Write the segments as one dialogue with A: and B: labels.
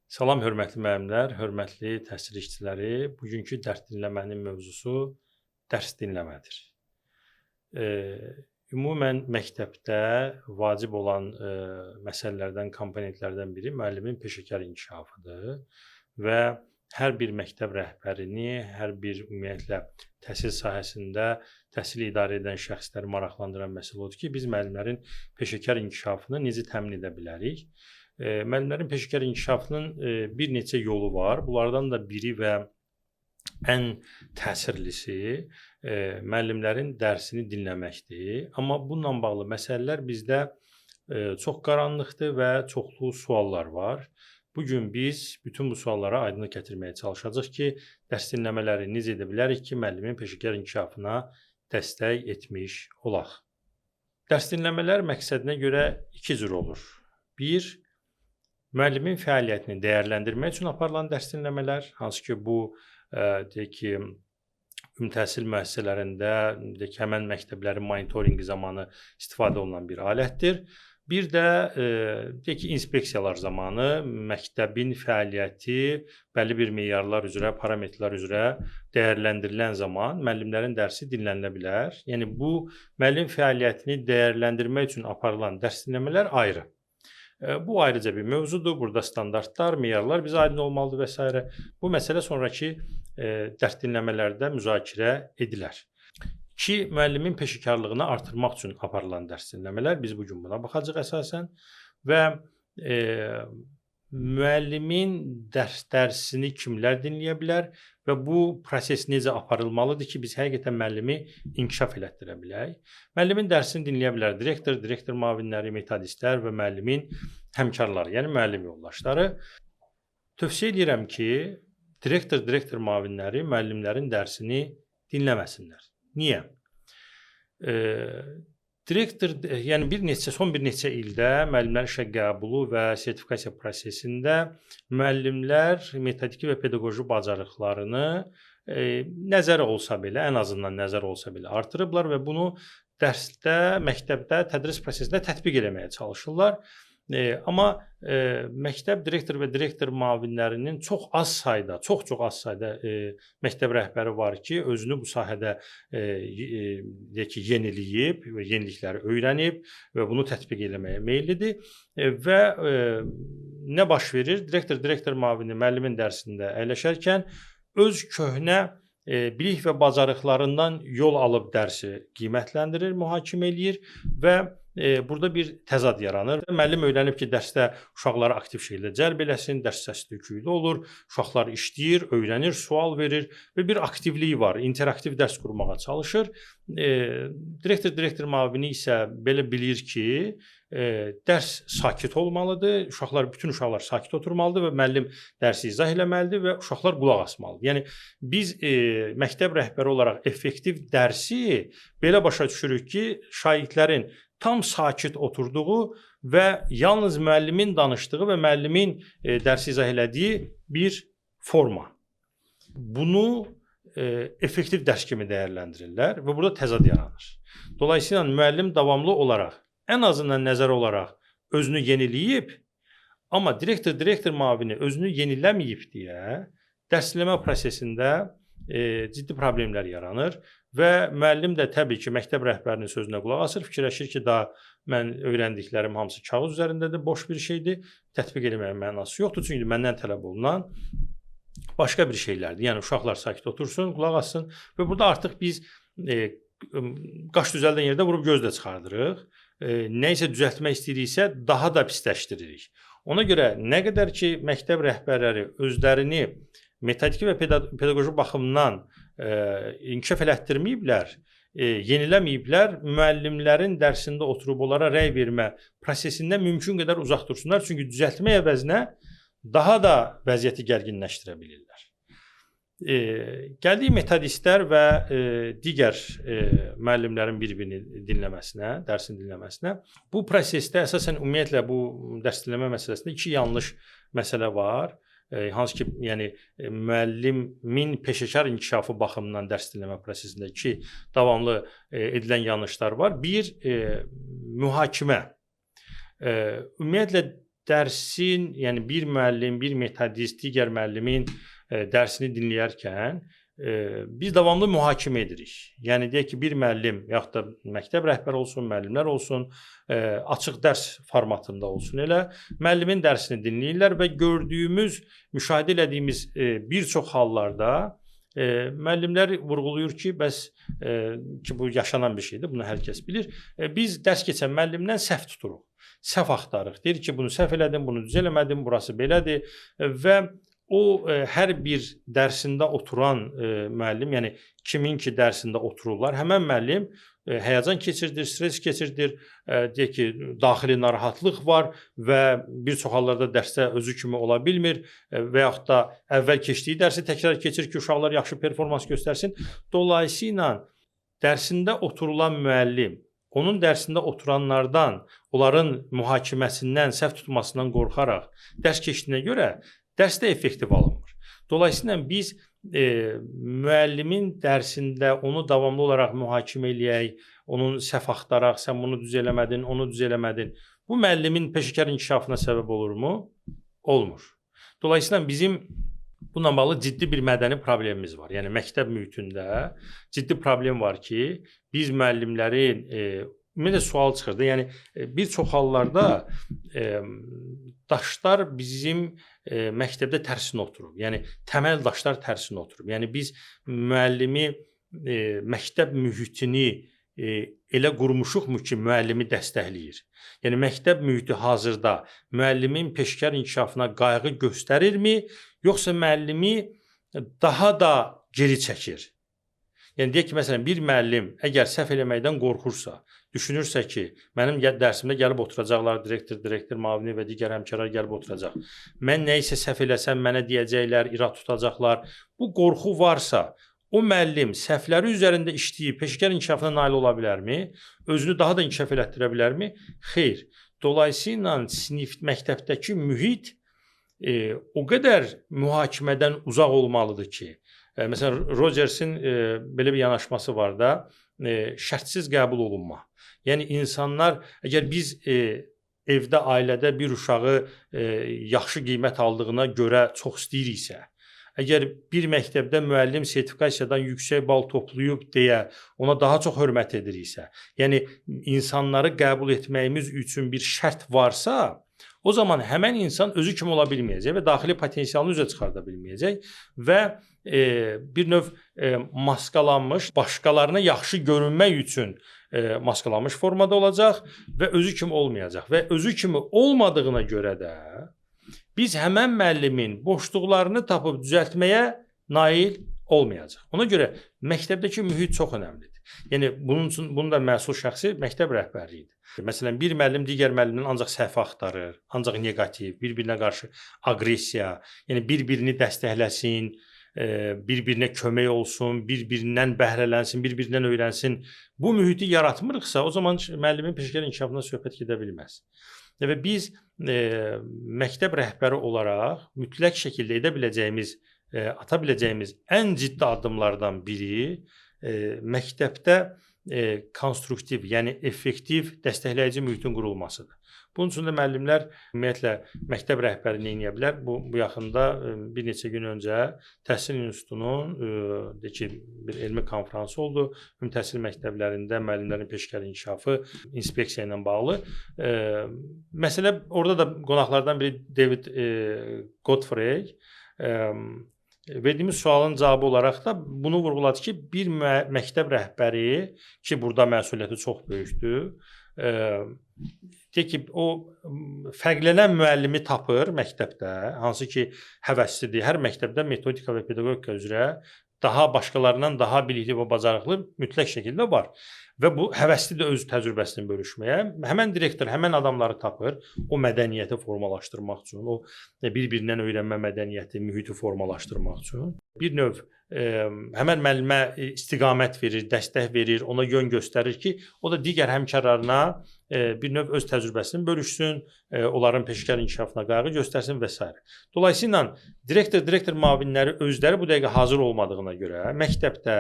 A: Salam, hörmətli müəllimlər, hörmətli təhsil işçiləri. Bugünkü dərs dinləmənin mövzusu dərs dinləmədir. Ümumən məktəbdə vacib olan məsələlərdən, komponentlərdən biri müəllimin peşəkar inkişafıdır və hər bir məktəb rəhbərini, hər bir ümumiyyətlə təhsil sahəsində təhsili idarə edən şəxsləri maraqlandıran məsələ odur ki, biz müəllimlərin peşəkar inkişafını necə təmin edə bilərik? Müəllimlərin peşəkar inkişafının bir neçə yolu var. Bunlardan da biri və ən təsirlisi müəllimlərin dərsini dinləməkdir. Amma bununla bağlı məsələlər bizdə çox qaranlıqdır və çoxlu suallar var. Bugün biz bütün bu suallara aydınlıq gətirməyə çalışacağıq ki, dərs dinləmələri necə edə bilərik ki, müəllimin peşəkar inkişafına dəstək etmiş olaq. Dərs dinləmələr məqsədinə görə iki cür olur. Bir, müəllimin fəaliyyətini dəyərləndirmək üçün aparılan dərs dinləmələr, hansı ki, bu deyək ki, ümumi təhsil müəssisələrində həmin məktəblərin monitorinqi zamanı istifadə olunan bir alətdir. Bir də deyək ki, inspeksiyalar zamanı məktəbin fəaliyyəti bəlli bir meyarlar üzrə, parametrlər üzrə dəyərləndirilən zaman müəllimlərin dərsi dinlənilə bilər. Yəni bu müəllim fəaliyyətini dəyərləndirmək üçün aparılan dərs dinləmələr ayrı. Bu ayrıca bir mövzudur. Burada standartlar, meyarlar bizə aydın olmalıdır və s. Bu məsələ sonrakı dərs dinləmələrdə müzakirə edilər. İki, müəllimin peşəkarlığını artırmaq üçün aparılan dərs dinləmələr. Biz bugün buna baxacağıq əsasən və müəllimin dərsini kimlər dinləyə bilər və bu proses necə aparılmalıdır ki, biz həqiqətən müəllimi inkişaf elətdirə bilək. Müəllimin dərsini dinləyə bilər direktor, direktor müavinləri, metodistlər və müəllimin həmkarları, yəni müəllim yoldaşları. Tövsiyə edirəm ki, direktor, direktor müavinləri müəllimlərin dərsini dinləməsinlər. Niyə? Direktor, yəni son bir neçə ildə müəllimlərin işə qəbulu və sertifikasiya prosesində müəllimlər metodiki və pedaqoji bacarıqlarını nəzərə olsa belə, ən azından nəzərə olsa belə artırıblar və bunu dərsdə, məktəbdə, tədris prosesində tətbiq etməyə çalışırlar. Amma məktəb direktor və direktor müavinlərinin çox az sayda məktəb rəhbəri var ki, özünü bu sahədə deyək ki, yeniləyib və yenilikləri öyrənib və bunu tətbiq etməyə meyllidir və nə baş verir? Direktor müavini müəllimin dərsində əyləşərkən öz köhnə bilik və bacarıqlarından yol alıb dərsi qiymətləndirir, mühakimə eləyir və burada bir təzad yaranır. Müəllim öyrənib ki, dərsdə uşaqları aktiv şəkildə cəlb eləsin, dərs səs-küylü olur, uşaqlar işləyir, öyrənir, sual verir və bir aktivliyi var, interaktiv dərs qurmağa çalışır. Direktor müavini isə belə bilir ki, dərs sakit olmalıdır, bütün uşaqlar sakit oturmalıdır və müəllim dərsi izah eləməlidir və uşaqlar qulaq asmalıdır. Yəni, biz məktəb rəhbəri olaraq effektiv dərsi belə başa düşürük ki, şagirdlərin tam sakit oturduğu və yalnız müəllimin danışdığı və müəllimin dərsi izah elədiyi bir forma. Bunu effektiv dərs kimi dəyərləndirirlər və burada təzad yaranır. Dolayısıyla müəllim davamlı olaraq, ən azından nəzər olaraq özünü yeniləyib, amma direktor müavini özünü yeniləməyib deyə dərsləmə prosesində ciddi problemlər yaranır və müəllim də təbii ki, məktəb rəhbərinin sözünə qulaq asır, fikirləşir ki, daha mən öyrəndiklərim hamısı kağız üzərindədir, boş bir şeydir, tətbiq etməyin mənası yoxdur, çünki məndən tələb olunan başqa bir şeylərdir. Yəni, uşaqlar sakit otursun, qulaq assın və burada artıq biz qaş düzəldən yerdə vurub göz də çıxardırıq. Nə isə düzəltmək istəyiriksə, daha da pisləşdiririk. Ona görə nə qədər ki, məktəb rəhbərləri özlərini metodiki və pedaqoji baxımdan inkişaf elətdirməyiblər, yeniləməyiblər, müəllimlərin dərsində oturub onlara rəy vermə prosesindən mümkün qədər uzaq dursunlar. Çünki düzəltmək əvəzinə daha da vəziyyəti gərginləşdirə bilirlər. Gəldik metodistlər və digər müəllimlərin bir-birini dinləməsinə, dərsini dinləməsinə. Bu prosesdə əsasən ümumiyyətlə bu dərs dinləmə məsələsində iki yanlış məsələ var. Hansı ki, yəni müəllimin peşəkar inkişafı baxımından dərs dinləmə prosesində iki davamlı edilən yanlışlar var. Bir, mühakimə. Ümumiyyətlə dərsin, yəni bir müəllim, bir metodist digər müəllimin dərsini dinləyərkən biz davamlı mühakimə edirik. Yəni deyək ki, bir müəllim yaxud da məktəb rəhbəri olsun, müəllimlər olsun, açıq dərs formatında olsun elə müəllimin dərsini dinləyirlər və gördüyümüz, müşahidə etdiyimiz bir çox hallarda müəllimlər vurğulayır ki, bəs ki bu yaşanan bir şeydir, bunu hər kəs bilir. Biz dərs keçən müəllimdən səhv tuturuq. Səhv axtarırıq. Deyir ki, bunu səhv elədim, bunu düz eləmədim, burası belədir və o hər bir dərsində oturan müəllim, yəni kimin ki dərsində otururlar, həmən müəllim həyəcan keçirdir, stres keçirdir, deyək ki, daxili narahatlıq var və bir çox hallarda dərsdə özü kimi ola bilmir və yaxud da əvvəl keçdiyi dərsi təkrar keçir ki, uşaqlar yaxşı performans göstərsin. Dolayısıyla dərsində oturulan müəllim onun dərsində oturanlardan, onların mühakiməsindən, səhv tutmasından qorxaraq dərs keçdiyinə görə dərsdə effektiv alınmır. Dolayısıyla biz müəllimin dərsində onu davamlı olaraq mühakimə eləyək, onun səhv axtaraq, sən bunu düz eləmədin, onu düz eləmədin. Bu müəllimin peşəkar inkişafına səbəb olurmu? Olmur. Dolayısıyla bizim bununla bağlı ciddi bir mədəni problemimiz var. Yəni məktəb mühitində ciddi problem var ki, biz müəllimlərin ümumiyyətlə sual çıxır da, yəni bir çox hallarda daşlar bizim məktəbdə tərsinə oturub. Yəni təməl daşlar tərsinə oturub. Yəni biz müəllimi, məktəb mühitini elə qurmuşuqmu ki, müəllimi dəstəkləyir. Yəni məktəb mühiti hazırda müəllimin peşəkar inkişafına qayğı göstərirmi, yoxsa müəllimi daha da geri çəkir? Yəni deyək ki, məsələn, bir müəllim əgər səhv eləməkdən qorxursa, düşünürsə ki, mənim dərsimdə gəlib oturacaqlar, direktor, müavini və digər həmkarlar gəlib oturacaq. Mən nə isə səhv eləsəm mənə deyəcəklər, irad tutacaqlar. Bu qorxu varsa, o müəllim səhvləri üzərində işləyib peşəkar inkişafına nail ola bilərmi? Özünü daha da inkişaf elətdirə bilərmi? Xeyr. Dolayısıyla sinif məktəbdəki mühit o qədər mühakimədən uzaq olmalıdır ki, məsələn, Rogersin belə bir yanaşması var da, şərtsiz qəbul olunma. Yəni insanlar, əgər biz evdə, ailədə bir uşağı yaxşı qiymət aldığına görə çox istəyiriksə, əgər bir məktəbdə müəllim sertifikasiyadan yüksək bal toplayıb deyə ona daha çox hörmət ediriksə, yəni insanları qəbul etməyimiz üçün bir şərt varsa, o zaman həmən insan özü kimi ola bilməyəcək və daxili potensialını üzə çıxarda bilməyəcək və bir növ maskalanmış, başqalarına yaxşı görünmək üçün maskalanmış formada olacaq və özü kimi olmayacaq. Və özü kimi olmadığına görə də biz həmən müəllimin boşluqlarını tapıb düzəltməyə nail olmayacaq. Ona görə məktəbdəki mühit çox önəmlidir. Yəni bunun da məsul şəxsi məktəb rəhbərliyidir. Məsələn, bir müəllim digər müəllimdən ancaq səhv axtarır, ancaq neqativ, bir-birinə qarşı aqressiya, yəni bir-birini dəstəkləsin, bir-birinə kömək olsun, bir-birindən bəhrələnsin, bir-birindən öyrənsin. Bu mühiti yaratmırıqsa, o zaman müəllimin peşəkar inkişafına söhbət gedə bilməz. Və biz məktəb rəhbəri olaraq mütləq şəkildə edə biləcəyimiz, ata biləcəyimiz ən ciddi addımlardan biri məktəbdə konstruktiv, yəni effektiv dəstəkləyici mühitin qurulmasıdır. Bunun üçün də müəllimlər ümumiyyətlə məktəb rəhbəri nə edə bilər? Bu yaxında bir neçə gün öncə Təhsil İnstitutunun bir elmi konfransı oldu. Ümumi təhsil məktəblərində müəllimlərin peşəkar inkişafı inspeksiya ilə bağlı. Məsələ orada da qonaqlardan biri David Godfrey verdiyimiz sualın cavabı olaraq da bunu vurğuladı ki, bir məktəb rəhbəri ki, burada məsuliyyəti çox böyükdür, deyək ki, o fərqlənən müəllimi tapır məktəbdə, hansı ki, həvəslidir. Hər məktəbdə metodika və pedaqogika üzrə daha başqalarından daha bilikli və bacarıqlı mütləq şəkildə var. Və bu həvəsli də öz təcrübəsini bölüşməyə, həmən direktor, həmən adamları tapır, o mədəniyyəti formalaşdırmaq üçün, o bir-birindən öyrənmə mədəniyyəti, mühiti formalaşdırmaq üçün. Bir növ həmən müəllimə istiqamət verir, dəstək verir, ona yön göstərir ki, o da digər həmkarlarına bir növ öz təcrübəsini bölüşsün, onların peşəkar inkişafına qayğı göstərsin və s. Dolayısıyla direktor müavinləri özləri bu dəqiqə hazır olmadığına görə məktəbdə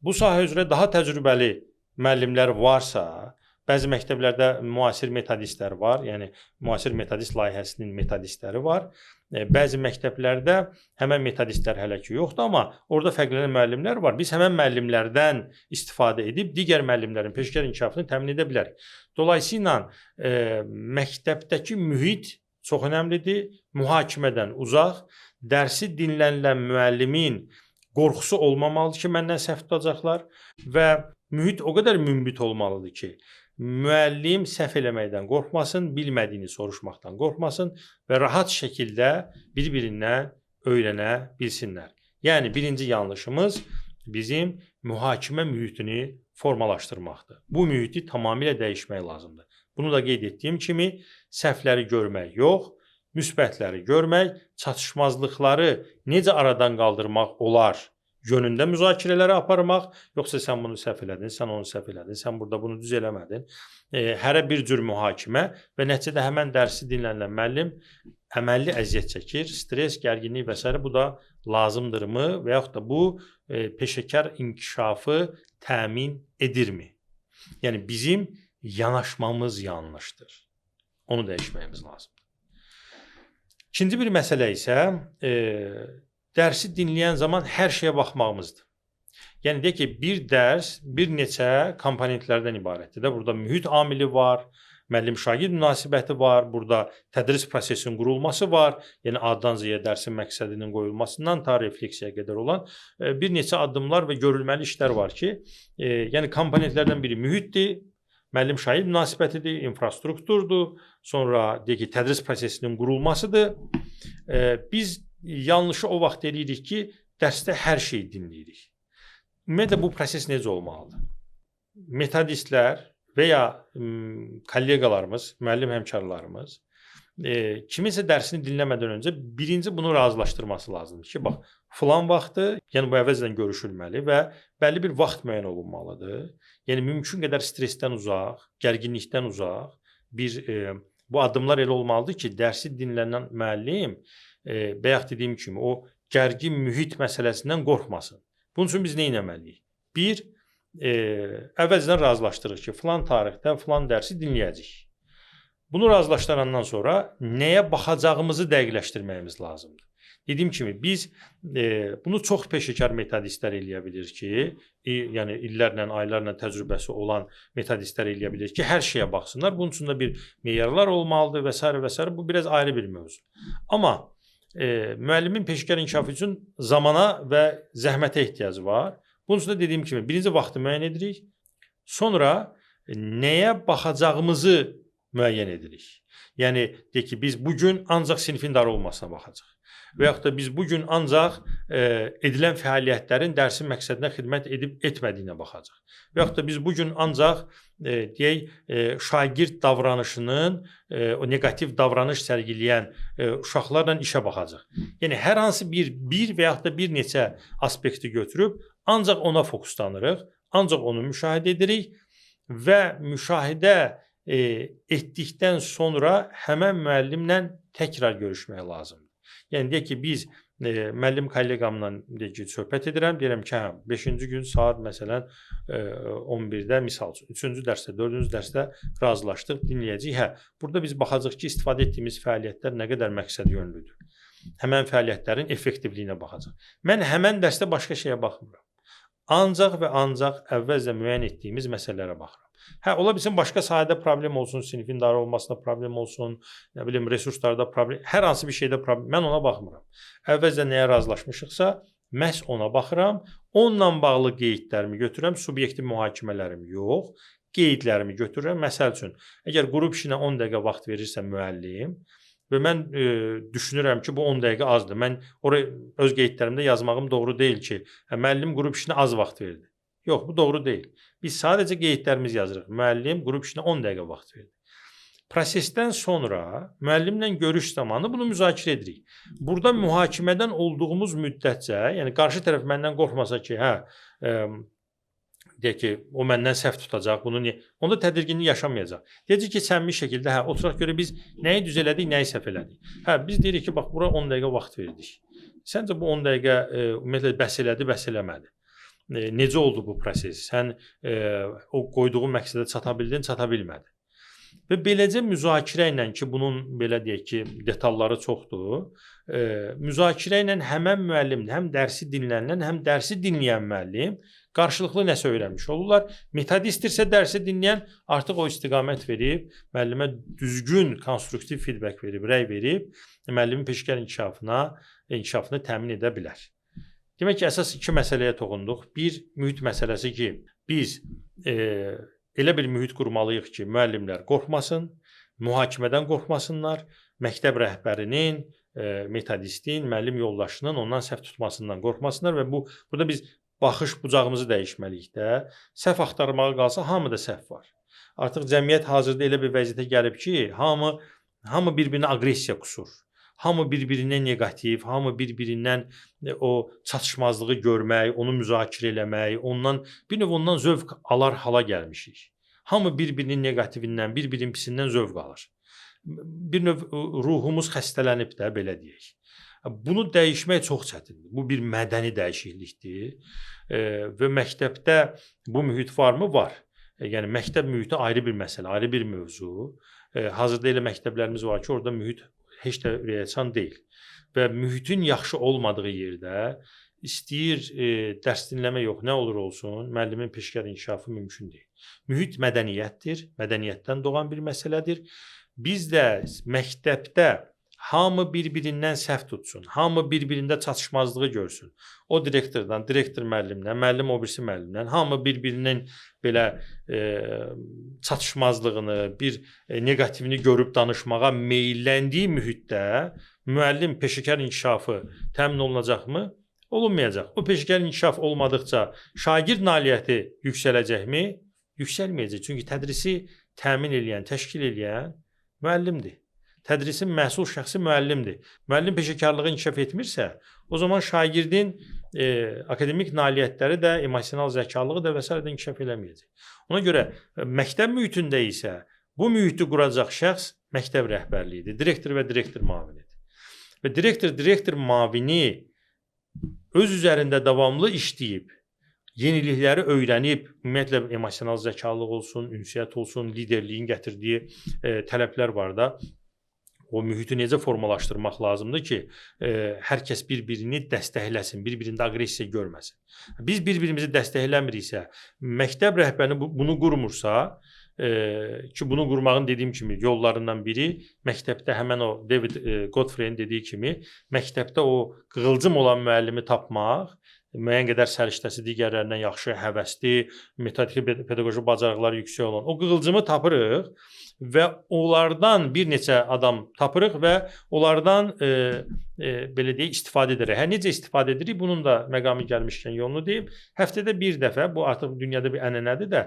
A: bu sahə üzrə daha təcrübəli müəllimlər varsa, Bəzi məktəblərdə müasir metodistlər var, yəni müasir metodist layihəsinin metodistləri var. Bəzi məktəblərdə həmən metodistlər hələ ki yoxdur, amma orada fərqlənən müəllimlər var. Biz həmən müəllimlərdən istifadə edib digər müəllimlərin peşəkar inkişafını təmin edə bilərik. Dolayısıyla məktəbdəki mühit çox önəmlidir. Mühakimədən uzaq, dərsi dinlənilən müəllimin qorxusu olmamalıdır ki, məndən səhv tutacaqlar və mühit o qədər münbit olmalıdır ki, müəllim səhv eləməkdən qorxmasın, bilmədiyini soruşmaqdan qorxmasın və rahat şəkildə bir-birindən öyrənə bilsinlər. Yəni, birinci yanlışımız bizim mühakimə mühitini formalaşdırmaqdır. Bu mühiti tamamilə dəyişmək lazımdır. Bunu da qeyd etdiyim kimi, səhvləri görmək yox, müsbətləri görmək, çatışmazlıqları necə aradan qaldırmaq olar yönündə müzakirələri aparmaq, yoxsa sən bunu səhv elədin, sən onu səhv elədin, sən burada bunu düz eləmədin. Hərə bir cür mühakimə və nəticədə həmən dərsi dinlənilən müəllim əməlli əziyyət çəkir, stres, gərginlik və s. Bu da lazımdırmı və yaxud da bu peşəkar inkişafı təmin edirmi? Yəni, bizim yanaşmamız yanlışdır. Onu dəyişməyimiz lazımdır. İkinci bir məsələ isə dərsi dinləyən zaman hər şeyə baxmağımızdır. Yəni, deyək ki, bir dərs bir neçə komponentlərdən ibarətdir. Burada mühit amili var, müəllim-şagird münasibəti var, burada tədris prosesinin qurulması var, yəni A-dan Z-yə dərsin məqsədinin qoyulmasından ta refleksiyaya qədər olan bir neçə addımlar və görülməli işlər var ki, yəni komponentlərdən biri mühitdir, müəllim-şagird münasibətidir, infrastrukturdur, sonra deyək ki, tədris prosesinin qurulmasıdır. Biz yanlışı o vaxt eləyirik ki, dərsdə hər şeyi dinləyirik. Ümumiyyətlə, bu proses necə olmalıdır? Metodistlər və ya kollegalarımız, müəllim həmkarlarımız kiminsə dərsini dinləmədən öncə birinci bunu razılaşdırması lazımdır ki, bax, filan vaxtı, yəni bu əvvəlcədən görüşülməli və bəlli bir vaxt müəyyən olunmalıdır. Yəni, mümkün qədər stressdən uzaq, gərginlikdən uzaq bu addımlar elə olmalıdır ki, dərsi dinlənən müəllim bayaq dediyim kimi, o gərgin mühit məsələsindən qorxmasın. Bunun üçün biz nə etməliyik? Bir, əvvəlcədən razılaşdırırıq ki, filan tarixdə filan dərsi dinləyəcəyik. Bunu razılaşdırandan sonra nəyə baxacağımızı dəqiqləşdirməyimiz lazımdır. Dediyim kimi, biz bunu çox peşəkar metodistlər eləyə bilir ki, yəni illərlə, aylarla təcrübəsi olan metodistlər eləyə bilir ki, hər şeyə baxsınlar. Bunun üçün də bir meyarlar olmalıdır və s. və s. Bu biraz ayrı bir mövzu. Amma müəllimin peşəkar inkişafı üçün zamana və zəhmətə ehtiyacı var. Bunun üçün də dediyim kimi, birinci vaxtı müəyyən edirik, sonra nəyə baxacağımızı müəyyən edirik. Yəni, deyək ki, biz bugün ancaq sinifin dar olmasına baxacaq. Və yaxud da biz bugün ancaq edilən fəaliyyətlərin dərsin məqsədinə xidmət edib etmədiyinə baxacaq. Və yaxud da biz bugün ancaq deyək, şagird davranışının, o negativ davranış sərgiləyən uşaqlarla işə baxacaq. Yəni, hər hansı bir və yaxud da bir neçə aspekti götürüb, ancaq ona fokuslanırıq, ancaq onu müşahidə edirik və müşahidə etdikdən sonra həmən müəllimlə təkrar görüşmək lazımdır. Yəni, deyək ki, biz müəllim kolleqamla söhbət edirəm, deyirəm ki, 5-ci gün saat məsələn 11-də misal üçün, 3-cü dərsdə, 4-cü dərsdə razılaşdıq, dinləyəcəyik. Burada biz baxacaq ki, istifadə etdiyimiz fəaliyyətlər nə qədər məqsəd yönlüdür. Həmən fəaliyyətlərin effektivliyinə baxacaq. Mən həmən dərsdə başqa şeyə baxmıram. Ancaq və ancaq əvvəlcə müəyyən etdiyimiz məsələlərə baxıram. Ola bilsin, başqa sahədə problem olsun, sinifin dar olmasında problem olsun, nə bilim, resurslarda problem, hər hansı bir şeydə problem, mən ona baxmıram. Əvvəlcə nəyə razılaşmışıqsa, məhz ona baxıram, onunla bağlı qeydlərimi götürürəm, subyektiv mühakimələrimi yox, qeydlərimi götürürəm. Məsəl üçün, əgər qrup işinə 10 dəqiqə vaxt verirsə müəllim və mən düşünürəm ki, bu 10 dəqiqə azdır, mən oraya öz qeydlərimdə yazmağım doğru deyil ki, müəllim qrup işinə az vaxt verdi. Yox, bu doğru deyil. Biz sadəcə qeydlərimiz yazırıq. Müəllim qrup işinə 10 dəqiqə vaxt verdi. Prosesdən sonra müəllimlə görüş zamanı bunu müzakirə edirik. Burada mühakimədən olduğumuz müddətcə, yəni qarşı tərəf məndən qorxmasa ki, deyək ki, o məndən səhv tutacaq, onda tədirginlik yaşamayacaq. Deyəcək ki, səmimi şəkildə, oturaq görə biz nəyi düz elədik, nəyi səhv elədik. Biz deyirik ki, bax, bura 10 dəqiqə vaxt verdik. Səncə bu 10 dəqiqə ümumiyyətlə bəs elədi, bəs eləmədi. necə oldu bu proses? Sən o qoyduğun məqsədə çata bildin, çata bilmədin. Və beləcə müzakirə ilə ki, bunun belə deyək ki, detalları çoxdur. Müzakirə ilə həmən müəllim, həm dərsi dinlənilən, həm dərsi dinləyən müəllim qarşılıqlı nəsə öyrənmiş olurlar. Metodistdirsə dərsi dinləyən artıq o istiqamət verib, müəllimə düzgün konstruktiv feedback verib, rəy verib, müəllimin peşəkar inkişafını təmin edə bilər. Demək ki, əsas iki məsələyə toxunduq. Bir, mühit məsələsi ki, biz elə bir mühit qurmalıyıq ki, müəllimlər qorxmasın, mühakimədən qorxmasınlar, məktəb rəhbərinin, metodistin, müəllim yoldaşının ondan səhv tutmasından qorxmasınlar və burada biz baxış bucağımızı dəyişməliyik də. Səhv axtarmağa qalsa hamıda səhv var. Artıq cəmiyyət hazırda elə bir vəziyyətə gəlib ki, hamı bir-birinə aqressiya qusur. Hamı bir-birindən negativ, hamı bir-birindən o çatışmazlığı görmək, onu müzakirə eləmək, bir növ ondan zövq alar hala gəlmişik. Hamı bir-birinin negativindən, bir-birinin pisindən zövq alır. Bir növ ruhumuz xəstələnib də, belə deyək. Bunu dəyişmək çox çətindir. Bu bir mədəni dəyişiklikdir və məktəbdə bu mühit varmı? Var. Yəni məktəb mühiti ayrı bir məsələ, ayrı bir mövzu. Hazırda elə məktəblərimiz var ki, orada mühit heç də ürəkaçan deyil. Və mühitin yaxşı olmadığı yerdə istəyir dərs dinləmə yox, nə olur olsun, müəllimin peşəkar inkişafı mümkün deyil. Mühit mədəniyyətdir, mədəniyyətdən doğan bir məsələdir. Biz də məktəbdə hamı bir-birindən səhv tutsun, hamı bir-birində çatışmazlığı görsün. O direktordan, direktor müəllimdən, müəllim o birisi müəllimdən, hamı bir-birinin belə çatışmazlığını, bir negativini görüb danışmağa meyləndiyi mühitdə müəllim peşəkar inkişafı təmin olunacaqmı? Olunmayacaq. O peşəkar inkişaf olmadıqca şagird nailiyyəti yüksələcəkmi? Yüksəlməyəcək. Çünki tədrisi təmin edən, təşkil edən müəllimdir. Tədrisin məsul şəxsi müəllimdir. Müəllim peşəkarlığı inkişaf etmirsə, o zaman şagirdin akademik nailiyyətləri də, emosional zəkalığı da və s. də inkişaf eləməyəcək. Ona görə məktəb mühitində isə bu mühiti quracaq şəxs məktəb rəhbərliyidir, direktor və direktor müavinidir. Və direktor müavini öz üzərində davamlı işləyib, yenilikləri öyrənib, ümumiyyətlə emosional zəkalıq olsun, ünsiyyət olsun, liderliyin gətirdiyi tələblər var da, o mühiti necə formalaşdırmaq lazımdır ki, hər kəs bir-birini dəstəkləsin, bir-birində aqressiya görməsin. Biz bir-birimizi dəstəkləmiriksə, məktəb rəhbəri bunu qurmursa, ki, bunu qurmağın dediyim kimi yollarından biri məktəbdə həmən o David Godfrey'in dediyi kimi, məktəbdə o qığılcım olan müəllimi tapmaq, müəyyən qədər səriştəsi digərlərindən yaxşı, həvəsli, metodiki pedaqoji bacarıqları yüksək olan o qığılcımı tapırıq və onlardan bir neçə adam tapırıq və onlardan belə deyək, istifadə edirik. Necə istifadə edirik? Bunun da məqamı gəlmişkən yolunu deyim. Həftədə bir dəfə, bu artıq dünyada bir ənənədir də,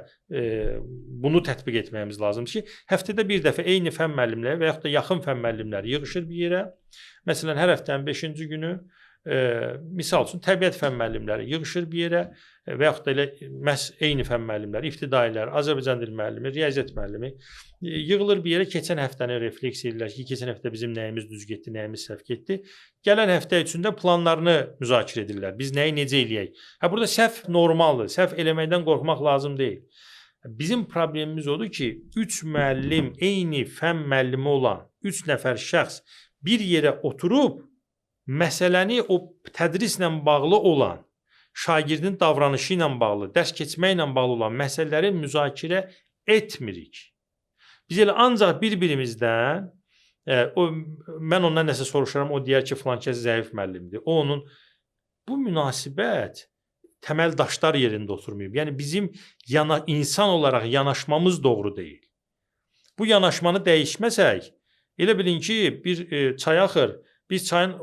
A: bunu tətbiq etməyimiz lazımdır ki, həftədə bir dəfə eyni fən müəllimləri və yaxud da yaxın fən müəllimləri yığışır bir yerə. Məsələn, hər həftənin 5-ci günü misal üçün təbiət fən müəllimləri yığışır bir yerə və yaxud da elə məhz eyni fən müəllimləri, ibtidailər, Azərbaycan dil müəllimi, riyaziyyat müəllimi yığılır bir yerə, keçən həftəni refleks edirlər ki, keçən həftə bizim nəyimiz düz getdi, nəyimiz səhv getdi. Gələn həftə üçündə planlarını müzakirə edirlər. Biz nəyi necə eləyək? Burada səhv normaldır. Səhv eləməkdən qorxmaq lazım deyil. Bizim problemimiz odur ki, 3 müəllim, eyni fən müəllimi olan 3 nəfər şəxs bir yerə oturub məsələni o tədrislə bağlı olan, şagirdin davranışı ilə bağlı, dərs keçməklə bağlı olan məsələləri müzakirə etmirik. Biz elə ancaq bir-birimizdən, mən ondan nəsə soruşaram, o deyər ki, filankəs zəif müəllimdir. Bu münasibət təməl daşlar yerində oturmayıb. Yəni bizim insan olaraq yanaşmamız doğru deyil. Bu yanaşmanı dəyişməsək, elə bilin ki, bir çay axır, biz çayın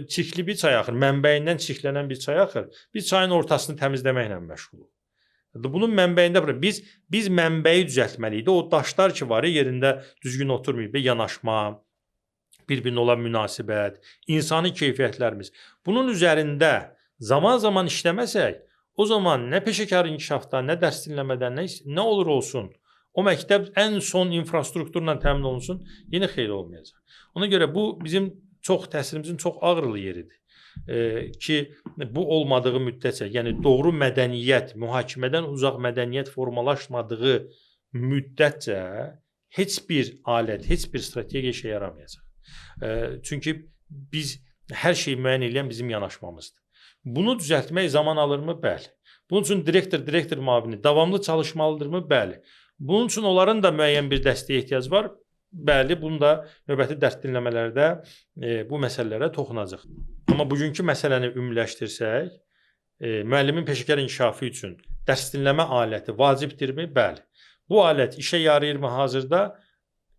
A: çirkli bir çay axır, mənbəyindən çirklənən bir çay axır, biz çayın ortasını təmizləməklə məşğuluq. Bunun mənbəyində biz mənbəyi düzəltməliyik. O daşlar ki var, yerində düzgün oturmayıb, yanaşma, bir-birinə olan münasibət, insani keyfiyyətlərimiz. Bunun üzərində zaman-zaman işləməsək, o zaman nə peşəkar inkişafdan, nə dərs dinləmədən, nə olur olsun, o məktəb ən son infrastrukturla təmin olunsun, yenə xeyli olmayacaq. Ona görə bu bizim təsirimizin çox ağırlı yeridir. ki bu olmadığı müddətcə, yəni doğru mədəniyyət, mühakimədən uzaq mədəniyyət formalaşmadığı müddətcə heç bir alət, heç bir strategiya işə yaramayacaq. Çünki biz hər şeyi müəyyən edən bizim yanaşmamızdır. Bunu düzəltmək zaman alırmı? Bəli. Bunun üçün direktor müavini davamlı çalışmalıdırmı? Bəli. Bunun üçün onların da müəyyən bir dəstəyə ehtiyac var. Bəli, bunu da növbəti dərs dinləmələrdə bu məsələlərə toxunacaq. Amma bugünkü məsələni ümumiləşdirsək, müəllimin peşəkar inkişafı üçün dərs dinləmə aləti vacibdirmi? Bəli. Bu alət işə yarayırmı hazırda?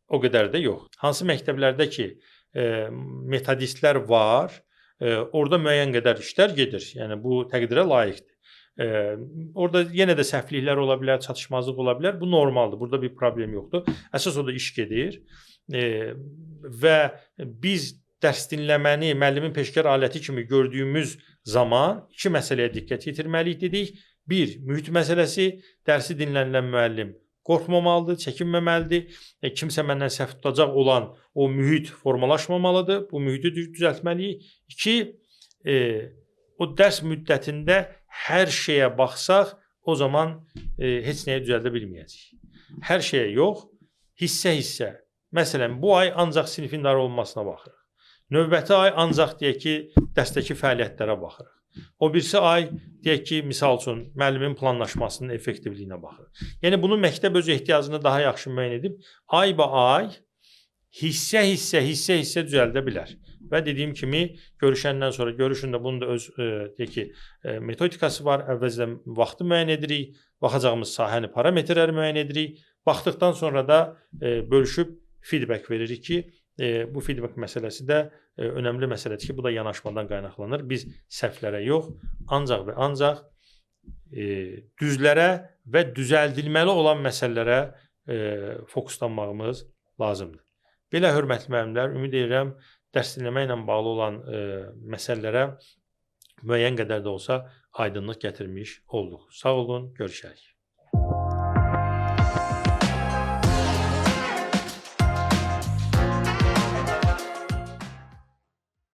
A: O qədər də yox. Hansı məktəblərdə ki, metodistlər var, orada müəyyən qədər işlər gedir. Yəni bu təqdirə layiqdir. Orada yenə də səhvliklər ola bilər, çatışmazlıq ola bilər. Bu normaldır. Burada bir problem yoxdur. Əsas o da iş gedir. Və biz dərs dinləməni müəllimin peşəkar aləti kimi gördüyümüz zaman iki məsələyə diqqət yetirməliyik dedik. Bir, mühit məsələsi, dərsi dinlənilən müəllim qorxmamalıdır, çəkinməməlidir. Kimsə məndən səhv tutacaq olan o mühit formalaşmamalıdır. Bu mühiti düzəltməliyik. İki, o dərs müddətində hər şeyə baxsaq, o zaman heç nəyə düzəldə bilməyəcəyik. Hər şeyə yox, hissə-hissə. Məsələn, bu ay ancaq sinifin idarə olunmasına baxırıq. Növbəti ay ancaq deyək ki, dərsdəki fəaliyyətlərə baxırıq. O birisi ay deyək ki, misal üçün müəllimin planlaşmasının effektivliyinə baxırıq. Yəni bunu məktəb öz ehtiyacını daha yaxşı müəyyən edib, ay-ba-ay hissə-hissə düzəldə bilər. Və dediyim kimi, görüşəndən sonra görüşündə bunun da öz deyək ki, metodikası var. Əvvəlcədən vaxtı müəyyən edirik, baxacağımız sahəni, parametrləri müəyyən edirik. Baxdıqdan sonra da bölüşüb feedback veririk ki, bu feedback məsələsi də önəmli məsələdir ki, bu da yanaşmadan qaynaqlanır. Biz səhvlərə yox, ancaq və ancaq düzlərə və düzəldilməli olan məsələlərə fokuslanmağımız lazımdır. Belə hörmətli müəllimlər, ümid edirəm, dərs dinləməklə bağlı olan məsələlərə müəyyən qədər də olsa aydınlıq gətirmiş olduq. Sağ olun, görüşərik.